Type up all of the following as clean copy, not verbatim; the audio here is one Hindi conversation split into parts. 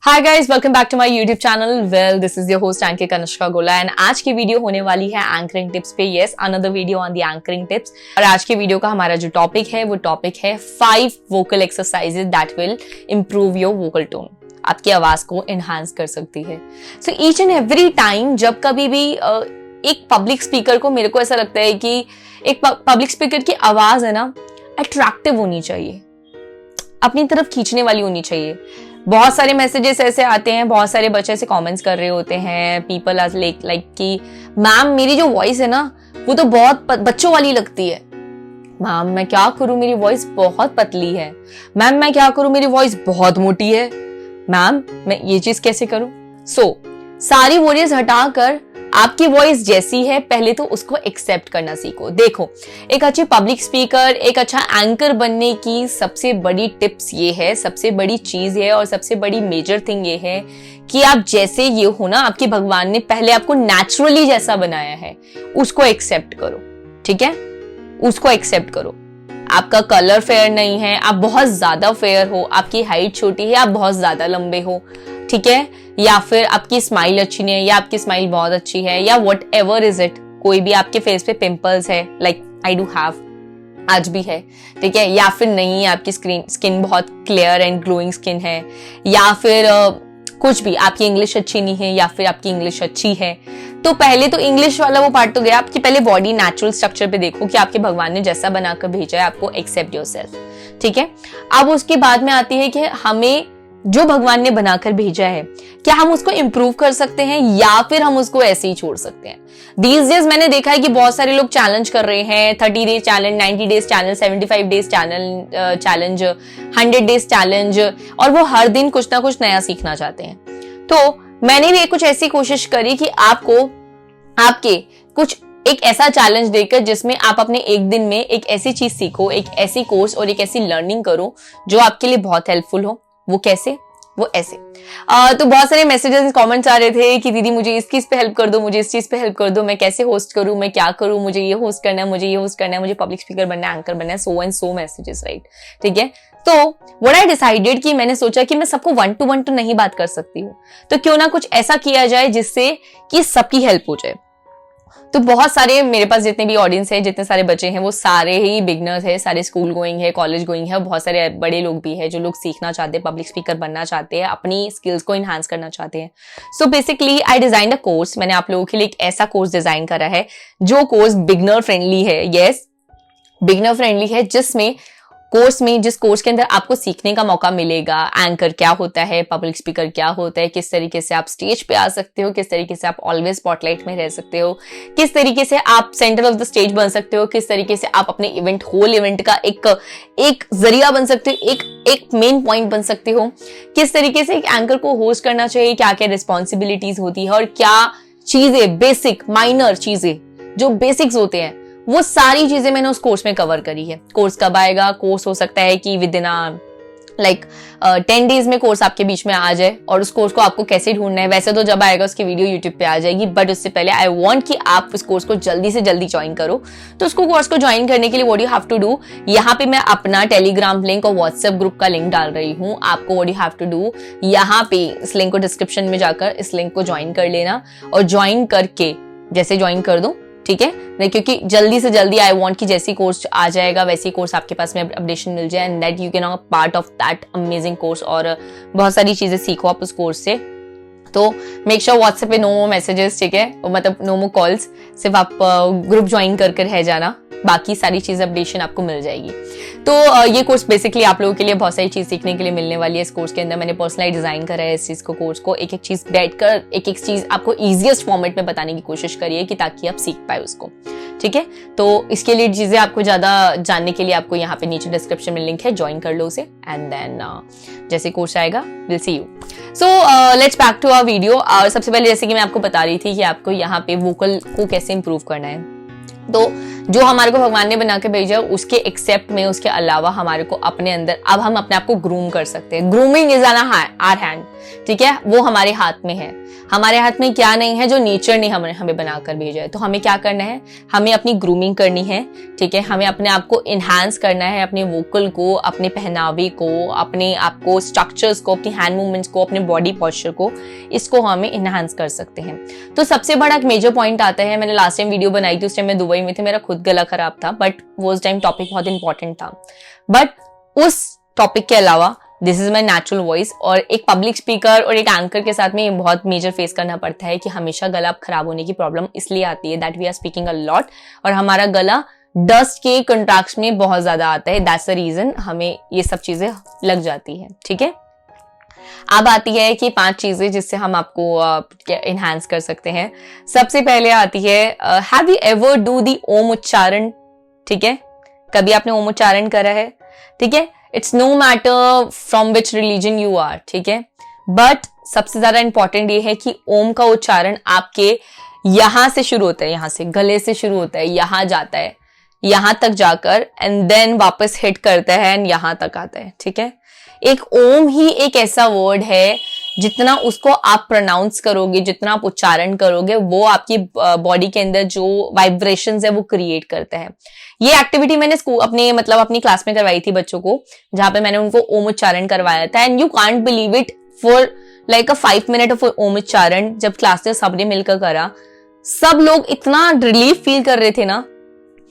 Hi guys, welcome back to my YouTube channel. Well, this is your host anchor Kanishka Gola and आज की वीडियो होने वाली है एंकरिंग टिप्स पे। Yes, another video on the anchoring tips. और आज के वीडियो का हमारा जो टॉपिक है वो टॉपिक है 5 vocal exercises that will improve your vocal tone, आपकी आवाज को एनहांस कर सकती है। So each and every time जब कभी भी एक पब्लिक स्पीकर को, मेरे को ऐसा लगता है कि एक पब्लिक स्पीकर की आवाज है ना, अट्रैक्टिव होनी चाहिए, अपनी तरफ खींचने वाली होनी चाहिए। बहुत सारे मैसेजेस ऐसे आते हैं, बहुत सारे बच्चे ऐसे कमेंट्स कर रहे होते हैं, पीपल आर लाइक कि मैम मेरी जो वॉइस है ना वो तो बहुत बच्चों वाली लगती है। मैम मैं क्या करूं, मेरी वॉइस बहुत पतली है। मैम मैं क्या करूं, मेरी वॉइस बहुत मोटी है। मैम मैं ये चीज कैसे करूं? सारी वॉइस हटाकर आपकी वॉइस जैसी है पहले तो उसको एक्सेप्ट करना सीखो। देखो, एक अच्छे पब्लिक स्पीकर, एक अच्छा एंकर बनने की सबसे बड़ी टिप्स ये है, सबसे बड़ी चीज है और सबसे बड़ी मेजर थिंग ये है कि आप जैसे ये हो ना, आपके भगवान ने पहले आपको नेचुरली जैसा बनाया है, उसको एक्सेप्ट करो। ठीक है, उसको एक्सेप्ट करो। आपका कलर फेयर नहीं है, आप बहुत ज्यादा फेयर हो, आपकी हाइट छोटी है, आप बहुत ज्यादा लंबे हो, ठीक है, या फिर आपकी स्माइल अच्छी नहीं है, या आपकी स्माइल बहुत अच्छी है, या वट एवर इज इट, कोई भी आपके फेस पे पिंपल्स है, लाइक आई डू हैव, आज भी है, ठीक है, या फिर नहीं आपकी स्किन बहुत क्लियर एंड ग्लोइंग स्किन है, या फिर कुछ भी, आपकी इंग्लिश अच्छी नहीं है या फिर आपकी इंग्लिश अच्छी है। तो पहले तो इंग्लिश वाला वो पार्ट तो गया, आपकी पहले बॉडी नेचुरल स्ट्रक्चर पे देखो कि आपके भगवान ने जैसा बनाकर भेजा है, आपको एक्सेप्ट योरसेल्फ। ठीक है, अब उसके बाद में आती है कि हमें जो भगवान ने बनाकर भेजा है, क्या हम उसको इंप्रूव कर सकते हैं या फिर हम उसको ऐसे ही छोड़ सकते हैं। दीज डेज मैंने देखा है कि बहुत सारे लोग चैलेंज कर रहे हैं, 30 days challenge, 90 days challenge, 75 days challenge, 100 days challenge, और वो हर दिन कुछ ना कुछ नया सीखना चाहते हैं। तो मैंने भी कुछ ऐसी कोशिश करी कि आपको आपके कुछ एक ऐसा चैलेंज देकर जिसमें आप अपने एक दिन में एक ऐसी चीज सीखो, एक ऐसी कोर्स और एक ऐसी लर्निंग करो जो आपके लिए बहुत हेल्पफुल हो। वो कैसे? वो ऐसे। तो बहुत सारे मैसेजेस कमेंट्स आ रहे थे कि दीदी मुझे इस चीज पे हेल्प कर दो, मुझे इस चीज पे हेल्प कर दो, मैं कैसे होस्ट करूं, मैं क्या करूं, मुझे ये होस्ट करना है, मुझे ये होस्ट करना है, मुझे पब्लिक स्पीकर बनना है, एंकर बनना है, so and so messages, right? ठीक है, तो व्हाट आई डिसाइडेड कि मैंने सोचा कि मैं सबको 1-to-1 तो नहीं बात कर सकती हूँ, तो क्यों ना कुछ ऐसा किया जाए जिससे कि सबकी हेल्प हो जाए। तो बहुत सारे मेरे पास जितने भी ऑडियंस है, जितने सारे बच्चे हैं, वो सारे ही बिगनर्स है, सारे स्कूल गोइंग है, कॉलेज गोइंग है, बहुत सारे बड़े लोग भी है जो लोग सीखना चाहते हैं, पब्लिक स्पीकर बनना चाहते हैं, अपनी स्किल्स को इनहांस करना चाहते हैं। So basically I design a course. मैंने आप लोगों के लिए एक ऐसा कोर्स डिजाइन करा है जो कोर्स बिगनर फ्रेंडली है। यस, बिगनर फ्रेंडली है, जिस कोर्स के अंदर आपको सीखने का मौका मिलेगा एंकर क्या होता है, पब्लिक स्पीकर क्या होता है, किस तरीके से आप स्टेज पे आ सकते हो, किस तरीके से आप ऑलवेज स्पॉटलाइट में रह सकते हो, किस तरीके से आप सेंटर ऑफ द स्टेज बन सकते हो, किस तरीके से आप अपने होल इवेंट का एक जरिया बन सकते हो, एक मेन पॉइंट बन सकते हो, किस तरीके से एक एंकर को होस्ट करना चाहिए, क्या क्या रिस्पॉन्सिबिलिटीज होती है और क्या चीजें, बेसिक माइनर चीजें जो बेसिक्स होते हैं, वो सारी चीजें मैंने उस कोर्स में कवर करी है। कोर्स कब आएगा? कोर्स हो सकता है कि विद इन 10 डेज में कोर्स आपके बीच में आ जाए। और उस कोर्स को आपको कैसे ढूंढना है, वैसे तो जब आएगा उसकी वीडियो यूट्यूब पे आ जाएगी, बट उससे पहले आई वांट कि आप उस कोर्स को जल्दी से जल्दी ज्वाइन करो। तो उसको कोर्स को ज्वाइन करने के लिए what you have to do, यहाँ पे मैं अपना टेलीग्राम लिंक और व्हाट्सएप ग्रुप का लिंक डाल रही हूँ। आपको what you have to do, यहाँ पे इस लिंक को डिस्क्रिप्शन में जाकर इस लिंक को ज्वाइन कर लेना, और ज्वाइन करके जैसे ज्वाइन कर दो, ठीक है, क्योंकि जल्दी से जल्दी आई वांट कि जैसी कोर्स आ जाएगा वैसी कोर्स आपके पास में अपडेशन मिल जाए and that you can part of that amazing course, और बहुत सारी चीजें सीखो आप उस कोर्स से। तो मेक श्योर व्हाट्सएप पे नो मोर मैसेजेस, ठीक है, मतलब नो मोर कॉल्स, सिर्फ आप ग्रुप ज्वाइन कर रह जाना, बाकी सारी चीज अपडेशन आपको मिल जाएगी। तो ये कोर्स बेसिकली आप लोगों के लिए बहुत सारी चीज सीखने के लिए मिलने वाली है। इस कोर्स के अंदर मैंने पर्सनली डिजाइन करा है इस चीज को, कोर्स को एक एक चीज बैठकर एक एक चीज आपको इजीएस्ट फॉर्मेट में बताने की कोशिश करिए कि ताकि आप सीख पाए उसको। ठीक है, तो इसके लिए चीजें आपको ज्यादा जानने के लिए आपको यहाँ पे नीचे डिस्क्रिप्शन में लिंक है, ज्वाइन कर लो उसे, एंड देन जैसे कोर्स आएगा will see you. So let's back to our video. और सबसे पहले जैसे कि मैं आपको बता रही थी कि आपको यहाँ पे वोकल को कैसे इंप्रूव करना है, तो जो हमारे को भगवान ने बना के भेजा उसके एक्सेप्ट में, उसके अलावा हमारे को अपने अंदर अब हम अपने आप को ग्रूम कर सकते हैं। Grooming is on our hand. ठीक है, वो हमारे हाथ में है। हमारे हाथ में क्या नहीं है जो नेचर ने हमें बनाकर भेजा है। तो हमें क्या करना है, हमें अपनी ग्रूमिंग करनी है, ठीक है, हमें अपने आप को इन्हांस करना है, अपने वोकल को, अपने पहनावे को, अपने आप को, स्ट्रक्चर्स को, अपनी हैंड मूवमेंट्स को, अपने बॉडी पॉस्चर को, इसको हमें इन्हांस कर सकते हैं। तो सबसे बड़ा एक मेजर पॉइंट आता है, मैंने लास्ट टाइम वीडियो बनाई थी, उस टाइम मैं दुबई में थी, मेरा खुद गला खराब था, बट वो उस टाइम टॉपिक बहुत इंपॉर्टेंट था। बट उस टॉपिक के अलावा this is my natural voice, और एक पब्लिक स्पीकर और एक एंकर के साथ में ये बहुत मेजर फेस करना पड़ता है कि हमेशा गला खराब होने की प्रॉब्लम इसलिए आती है that we are speaking a lot, और हमारा गला डस्ट के कंट्रैक्ट्स में बहुत ज्यादा आता है। दैट्स द रीजन हमें ये सब चीजें लग जाती है। ठीक है, अब आती है कि 5 चीजें जिससे हम आपको इनहांस कर सकते हैं। सबसे पहले आती है, have you ever do the Om उच्चारण? ठीक है, कभी आपने ओम उच्चारण करा है? ठीक है, it's no matter from which religion you are, ठीक है, बट सबसे ज्यादा इंपॉर्टेंट ये है कि ओम का उच्चारण आपके यहां से शुरू होता है, यहां से गले से शुरू होता है, यहां जाता है, यहां तक जाकर एंड देन वापस हिट करता है एंड यहां तक आता है। ठीक है, एक ओम ही एक ऐसा वर्ड है जितना उसको आप प्रोनाउंस करोगे, जितना आप उच्चारण करोगे, वो आपकी बॉडी के अंदर जो वाइब्रेशंस है वो क्रिएट करता है। ये एक्टिविटी मैंने अपनी क्लास में करवाई थी बच्चों को, जहां पे मैंने उनको ओम उच्चारण करवाया था, and you can't believe it, for like a 5 minute of Om उच्चारण जब क्लास में सबने मिलकर करा, सब लोग इतना रिलीफ फील कर रहे थे ना,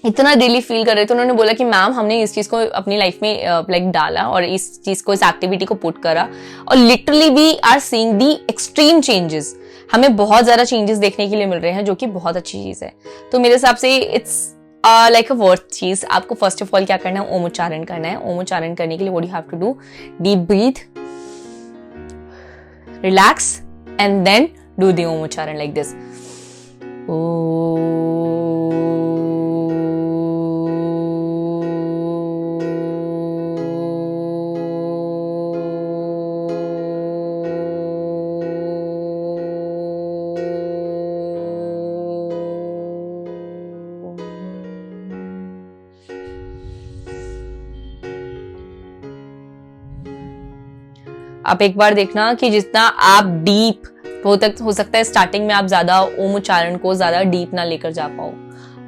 इतना रिलीफ फील कर रहे थे। उन्होंने बोला कि मैम हमने इस चीज को अपनी लाइफ में डाला और इस चीज को, इस एक्टिविटी को पुट करा, और literally we are seeing the extreme changes. हमें बहुत ज्यादा चेंजेस देखने के लिए मिल रहे हैं, जो कि बहुत अच्छी चीज है। तो मेरे हिसाब से इट्स लाइक अ वर्थ चीज। आपको फर्स्ट ऑफ ऑल क्या करना है, ओम उच्चारण करना है। ओम उच्चारण करने के लिए what you have to do, deep breath, relax and then do the Om उच्चारण लाइक दिस। आप एक बार देखना कि जितना आप डीप हो सकता है स्टार्टिंग में आप ज्यादा ओम उच्चारण को ज्यादा डीप ना लेकर जा पाओ,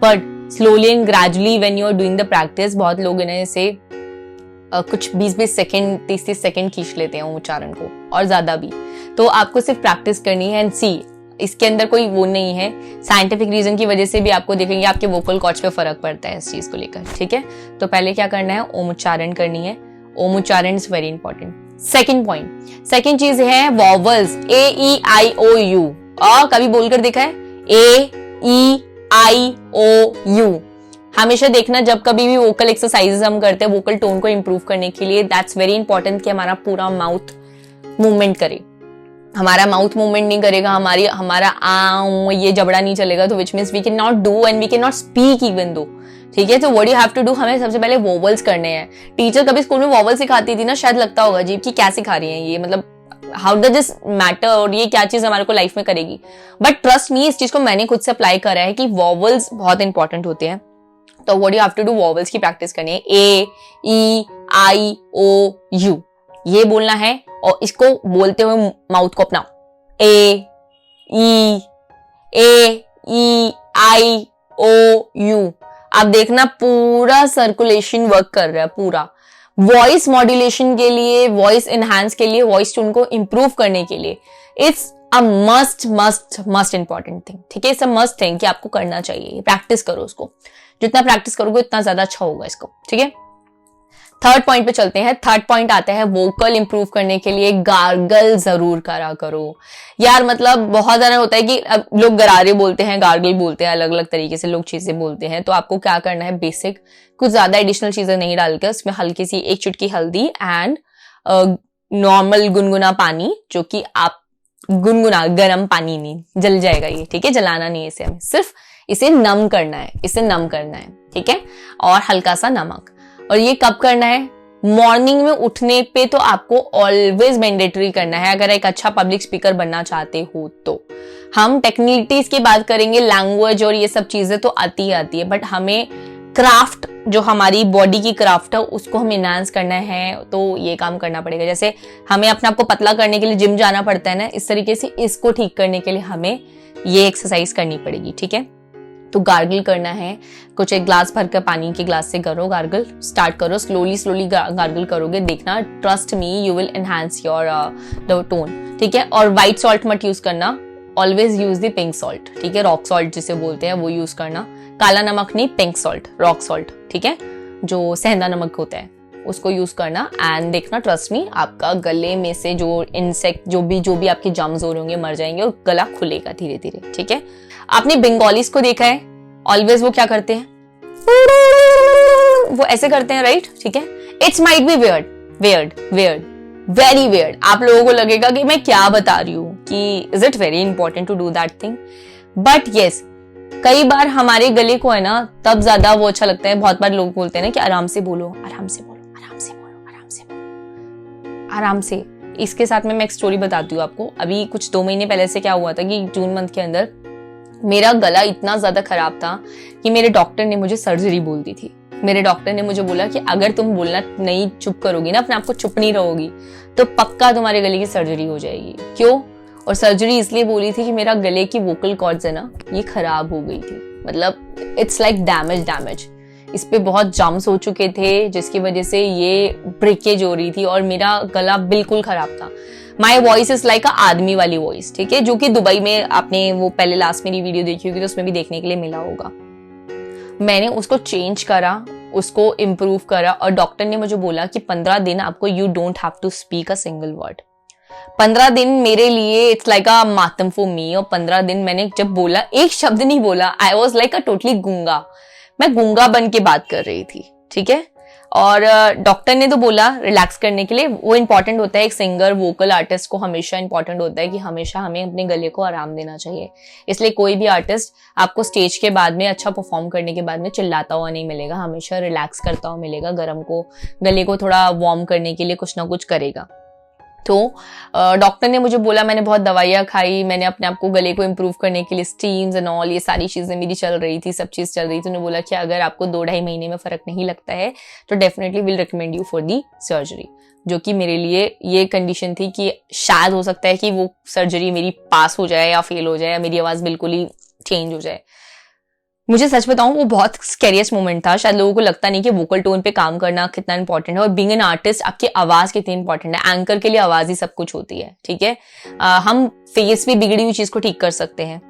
but slowly and gradually when you are doing the practice, बहुत लोग इन्हें से कुछ 20-20 सेकेंड 30-30 सेकेंड खींच लेते हैं ओम उच्चारण को, और ज्यादा भी। तो आपको सिर्फ प्रैक्टिस करनी है एंड सी, इसके अंदर कोई वो नहीं है, साइंटिफिक रीजन की वजह से भी आपको देखेंगे आपके वोकल कॉर्ड्स पे फर्क पड़ता है इस चीज को लेकर। ठीक है, तो पहले क्या करना है, ओम उच्चारण करनी है। ओम उच्चारण is very important. Second point, second चीज है vowels, A E I O you. और कभी बोलकर देखा है, ए ई आई ओ यू। हमेशा देखना जब कभी भी वोकल एक्सरसाइजेस हम करते हैं वोकल टोन को इंप्रूव करने के लिए, दैट्स वेरी इंपॉर्टेंट कि हमारा पूरा माउथ मूवमेंट करे। हमारा माउथ मूवमेंट नहीं करेगा, हमारा ये जबड़ा नहीं चलेगा, तो which means we can not do and we can not speak even though. ठीक है, तो what you have to do, हमें सबसे पहले वोवल्स करने हैं। टीचर कभी स्कूल में वोवल सिखाती थी ना, शायद लगता होगा अजीब कि क्या सिखा रही है ये, मतलब हाउ डज दिस मैटर, और ये क्या चीज हमारे को लाइफ में करेगी। बट ट्रस्ट मी, इस चीज को मैंने खुद से अप्लाई करा है कि वोवल्स बहुत इंपॉर्टेंट होते हैं। तो what you have to do, vowels की प्रैक्टिस करनी है। ए ई आई ओ यू ये बोलना है, और इसको बोलते हुए माउथ को अपना ए ई आई ओ यू। आप देखना पूरा सर्कुलेशन वर्क कर रहा है, पूरा वॉइस मॉड्यूलेशन के लिए, वॉइस एनहांस के लिए, वॉइस टोन को इंप्रूव करने के लिए it's a must important thing. ठीक है, इट्स अ मस्ट थिंग कि आपको करना चाहिए। प्रैक्टिस करो उसको, जितना प्रैक्टिस करोगे उतना ज्यादा अच्छा होगा इसको। ठीक है, थर्ड पॉइंट पे चलते हैं। थर्ड पॉइंट आता है वोकल इंप्रूव करने के लिए गार्गल जरूर करा करो। यार मतलब बहुत ज्यादा होता है कि अब लोग गरारे बोलते हैं, गार्गल बोलते हैं, अलग अलग तरीके से लोग चीजें बोलते हैं। तो आपको क्या करना है, बेसिक कुछ ज्यादा एडिशनल चीजें नहीं डालकर उसमें हल्की सी 1 चुटकी हल्दी एंड नॉर्मल गुनगुना पानी, जो कि आप गुनगुना, गर्म पानी नहीं, जल जाएगा ये। ठीक है, जलाना नहीं है इसे, हमें सिर्फ इसे नम करना है, इसे नम करना है। ठीक है, और हल्का सा नमक। और ये कब करना है, मॉर्निंग में उठने पे तो आपको ऑलवेज मैंडेटरी करना है अगर एक अच्छा पब्लिक स्पीकर बनना चाहते हो तो। हम टेक्निकलिटीज की बात करेंगे, लैंग्वेज और ये सब चीजें तो आती ही आती है, बट हमें क्राफ्ट, जो हमारी बॉडी की क्राफ्ट है उसको हम इनहांस करना है तो ये काम करना पड़ेगा। जैसे हमें अपने आप को पतला करने के लिए जिम जाना पड़ता है ना, इस तरीके से इसको ठीक करने के लिए हमें ये एक्सरसाइज करनी पड़ेगी, ठीक है। तो गार्गल करना है, कुछ एक ग्लास भर कर पानी के ग्लास से करो गार्गल, स्टार्ट करो, स्लोली गार्गल करोगे, देखना, trust me, you will enhance your the tone, ठीक है। और व्हाइट सॉल्ट मत यूज करना, always use the pink salt, ठीक है, रॉक सॉल्ट जिसे बोलते हैं वो यूज करना, काला नमक नहीं, पिंक सॉल्ट, रॉक सॉल्ट, ठीक है, जो सेंधा नमक होता है उसको यूज करना। एंड देखना, ट्रस्ट मी, आपका गले में से जो इंसेक्ट जो भी आपके जम्स हो रहे होंगे मर जाएंगे और गला खुलेगा धीरे धीरे, ठीक है। आपने बंगालीज को देखा है, ऑलवेज वो क्या करते हैं, वो ऐसे करते हैं, राइट, ठीक है। It's might be weird, very weird, आप लोगों को लगेगा कि मैं क्या बता रही हूँ, कि is it very important to do that thing, but yes, कई बार हमारे गले को है ना तब ज्यादा वो अच्छा लगता है। बहुत बार लोग बोलते हैं ना कि आराम से बोलो, आराम से बोलो, आराम से बोलो, आराम से बोलो, आराम से। इसके साथ में मैं एक स्टोरी बताती हूँ आपको। अभी कुछ 2 महीने पहले से क्या हुआ था कि जून मंथ के अंदर मेरा गला इतना ज्यादा खराब था कि मेरे डॉक्टर ने मुझे सर्जरी बोल दी थी। मेरे डॉक्टर ने मुझे बोला कि अगर तुम बोलना नहीं चुप करोगी ना, अपने आप को चुप नहीं रहोगी, तो पक्का तुम्हारे गले की सर्जरी हो जाएगी। क्यों? और सर्जरी इसलिए बोली थी कि मेरा गले की वोकल कॉर्ड्स है ना, ये खराब हो गई थी, मतलब इट्स लाइक डैमेज, इस पे बहुत जम्स हो चुके थे जिसकी वजह से ये ब्रेकेज हो रही थी और मेरा गला बिल्कुल खराब था। माई वॉइस इज लाइक अ आदमी वाली वॉइस, ठीक है, जो कि दुबई में आपने वो पहले लास्ट मेरी वीडियो देखी होगी तो उसमें भी देखने के लिए मिला होगा। मैंने उसको चेंज करा, उसको इम्प्रूव करा और डॉक्टर ने मुझे बोला कि 15 दिन आपको you don't have to speak a single word. 15 दिन मेरे लिए इट्स लाइक अ मातम फॉर मी। और 15 दिन मैंने जब बोला, एक शब्द नहीं बोला, I was like a totally गूंगा, मैं गूंगा बन के बात कर रही थी, ठीक है। और डॉक्टर ने तो बोला रिलैक्स करने के लिए, वो इंपॉर्टेंट होता है, एक सिंगर वोकल आर्टिस्ट को हमेशा इंपॉर्टेंट होता है कि हमेशा हमें अपने गले को आराम देना चाहिए। इसलिए कोई भी आर्टिस्ट आपको स्टेज के बाद में अच्छा परफॉर्म करने के बाद में चिल्लाता हुआ नहीं मिलेगा, हमेशा रिलैक्स करता हुआ मिलेगा, गले को थोड़ा वार्म करने के लिए कुछ ना कुछ करेगा। तो डॉक्टर ने मुझे बोला, मैंने बहुत दवाइयाँ खाई, मैंने अपने आप को गले को इम्प्रूव करने के लिए स्टीम्स एंड ऑल, ये सारी चीजें मेरी चल रही थी, सब चीज चल रही थी। उन्होंने बोला कि अगर आपको 2-2.5 महीने में फर्क नहीं लगता है तो definitely will recommend you for the surgery, जो कि मेरे लिए ये कंडीशन थी कि शायद हो सकता है कि वो सर्जरी मेरी पास हो जाए या फेल हो जाए या मेरी आवाज बिल्कुल ही चेंज हो जाए। मुझे सच बताऊं, वो बहुत स्कैरियस्ट मोमेंट था। शायद लोगों को लगता नहीं कि वोकल टोन पे काम करना कितना इंपॉर्टेंट है और बीइंग एन आर्टिस्ट आपकी आवाज कितनी इंपॉर्टेंट है। एंकर के लिए आवाज ही सब कुछ होती है, ठीक है। हम फेस पे बिगड़ी हुई चीज को ठीक कर सकते हैं,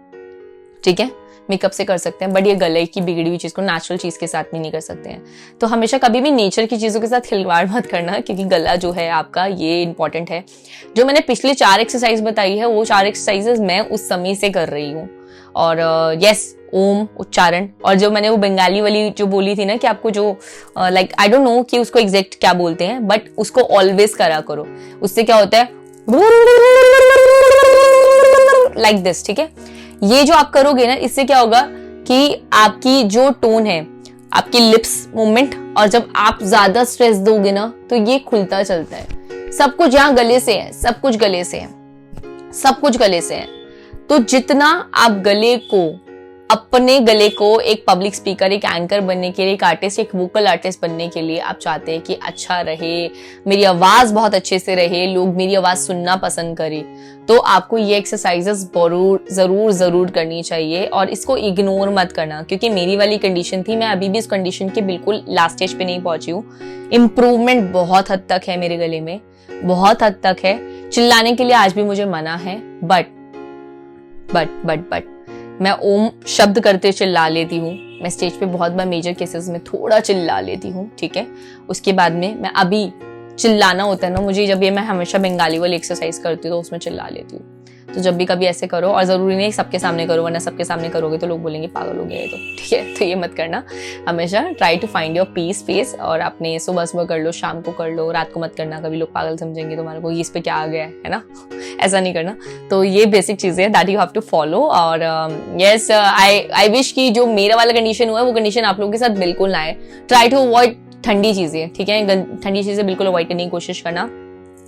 ठीक है, मेकअप से कर सकते हैं, बट ये गले की बिगड़ी हुई चीज को नेचुरल चीज के साथ में नहीं कर सकते हैं। तो हमेशा कभी भी नेचर की चीजों के साथ खिलवाड़ मत करना, क्योंकि गला जो है आपका ये इंपॉर्टेंट है। जो मैंने पिछले 4 एक्सरसाइज बताई है वो 4 एक्सरसाइजेस मैं उस समय से कर रही हूँ। और यस, ओम उच्चारण, और जो मैंने वो बंगाली वाली जो बोली थी ना कि आपको जो लाइक आई डोंट नो कि उसको एग्जैक्ट क्या बोलते हैं, बट उसको ऑलवेज करा करो। उससे क्या होता है, लाइक दिस, ठीक है। ये जो आप करोगे ना, इससे क्या होगा कि आपकी जो टोन है, आपकी लिप्स मूवमेंट, और जब आप ज्यादा स्ट्रेस दोगे ना तो ये खुलता चलता है। सब कुछ यहाँ गले से है, सब कुछ गले से है, सब कुछ गले से है। तो जितना आप गले को, अपने गले को एक पब्लिक स्पीकर, एक एंकर बनने के लिए, एक आर्टिस्ट, एक वोकल आर्टिस्ट बनने के लिए आप चाहते हैं कि अच्छा रहे, मेरी आवाज बहुत अच्छे से रहे, लोग मेरी आवाज सुनना पसंद करें, तो आपको ये एक्सरसाइजेस जरूर करनी चाहिए और इसको इग्नोर मत करना। क्योंकि मेरी वाली कंडीशन थी, मैं अभी भी इस कंडीशन के बिल्कुल लास्ट स्टेज पे नहीं पहुंची हूँ। इम्प्रूवमेंट बहुत हद तक है मेरे गले में, बहुत हद तक है। चिल्लाने के लिए आज भी मुझे मना है, बट मैं ओम शब्द करते चिल्ला लेती हूँ। मैं स्टेज पे बहुत बार मेजर केसेस में थोड़ा चिल्ला लेती हूँ, ठीक है। उसके बाद में मैं अभी चिल्लाना होता है ना मुझे, जब ये मैं हमेशा बंगाली वाली एक्सरसाइज करती हूँ तो उसमें चिल्ला लेती हूँ। तो जब भी कभी ऐसे करो, और जरूरी नहीं सबके सामने करो, वरना सबके सामने करोगे तो लोग बोलेंगे पागल हो गया है, तो ठीक है, तो ये मत करना। हमेशा try to find your peace space, और आपने सुबह कर लो, शाम को कर लो, रात को मत करना, कभी लोग पागल समझेंगे तुम्हारे को, इस पे क्या आ गया है ना, ऐसा नहीं करना। तो ये बेसिक चीजें हैं that you have to follow. और यस, आई विश कि जो मेरा वाला कंडीशन हुआ है वो कंडीशन आप लोगों के साथ बिल्कुल ना आए। ट्राई टू अवॉइड ठंडी चीजें, ठीक है, ठंडी चीजें बिल्कुल अवॉइड करने की कोशिश करना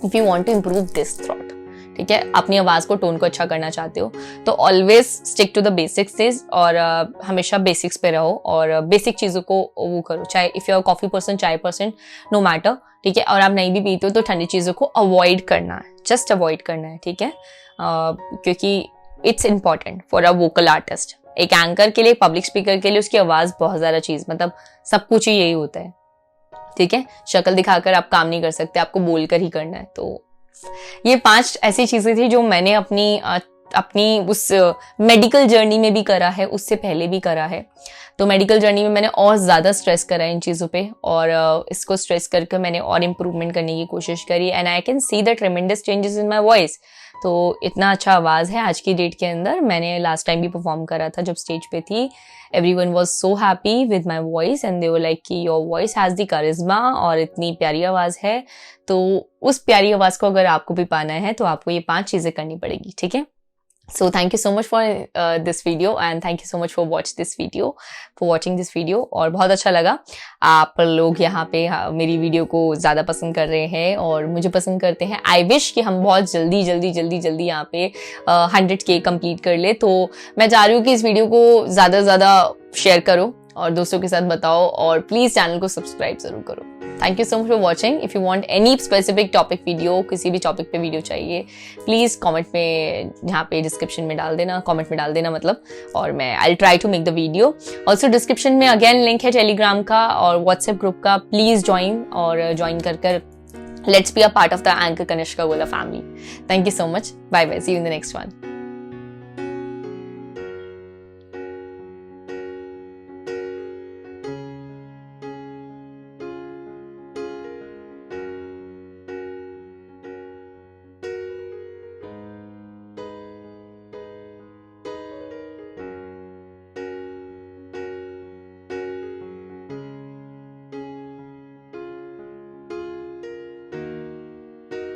if you want to improve this throat, ठीक है, अपनी आवाज़ को, टोन को अच्छा करना चाहते हो तो always stick to the basics और हमेशा बेसिक्स पे रहो और बेसिक चीज़ों को वो करो। चाहे if you are coffee person, chai person, no matter, ठीक है। और आप नहीं भी पीते हो तो ठंडी चीज़ों को अवॉइड करना है, जस्ट अवॉइड करना है, ठीक है। क्योंकि it's important for a vocal artist. एक एंकर के लिए, पब्लिक स्पीकर के लिए उसकी आवाज़ बहुत ज़्यादा चीज़, मतलब सब कुछ ही यही होता है, ठीक है। शक्ल दिखाकर आप काम नहीं कर सकते, आपको बोलकर ही करना है। तो ये 5 ऐसी चीजें थी जो मैंने अपनी उस मेडिकल जर्नी में भी करा है, उससे पहले भी करा है। तो मेडिकल जर्नी में मैंने और ज़्यादा स्ट्रेस करा है इन चीज़ों पे और इसको स्ट्रेस करके मैंने और इम्प्रूवमेंट करने की कोशिश करी and I can see the ट्रेमेंडस changes in my voice. तो इतना अच्छा आवाज़ है आज की डेट के अंदर। मैंने लास्ट टाइम भी परफॉर्म करा था जब स्टेज पे थी। Everyone was so happy with my voice and they were like कि योर वॉइस हैज़ द करिश्मा और इतनी प्यारी आवाज़ है। तो उस प्यारी आवाज़ को अगर आपको भी पाना है तो आपको ये 5 चीज़ें करनी पड़ेगी, ठीक है। So thank you so much for this video and thank you so much for watching this video और बहुत अच्छा लगा आप लोग यहाँ पे मेरी वीडियो को ज़्यादा पसंद कर रहे हैं और मुझे पसंद करते हैं। आई विश कि हम बहुत जल्दी यहाँ पे 100K कंप्लीट कर ले। तो मैं चाह रही हूँ कि इस वीडियो को ज़्यादा से ज़्यादा शेयर करो और दोस्तों के साथ बताओ और प्लीज़ चैनल को सब्सक्राइब ज़रूर करो। Thank you so much for watching. If you want any specific topic video, किसी भी टॉपिक पे वीडियो चाहिए, प्लीज़ कमेंट में यहाँ पे डिस्क्रिप्शन में डाल देना, कमेंट में डाल देना मतलब, और मैं I try to make the video. Also description में अगेन लिंक है टेलीग्राम का और व्हाट्सएप ग्रुप का, प्लीज़ ज्वाइन और ज्वाइन कर let's be a part of the anchor Kanishka Gola family. Thank you so much, bye bye, see you in the next one.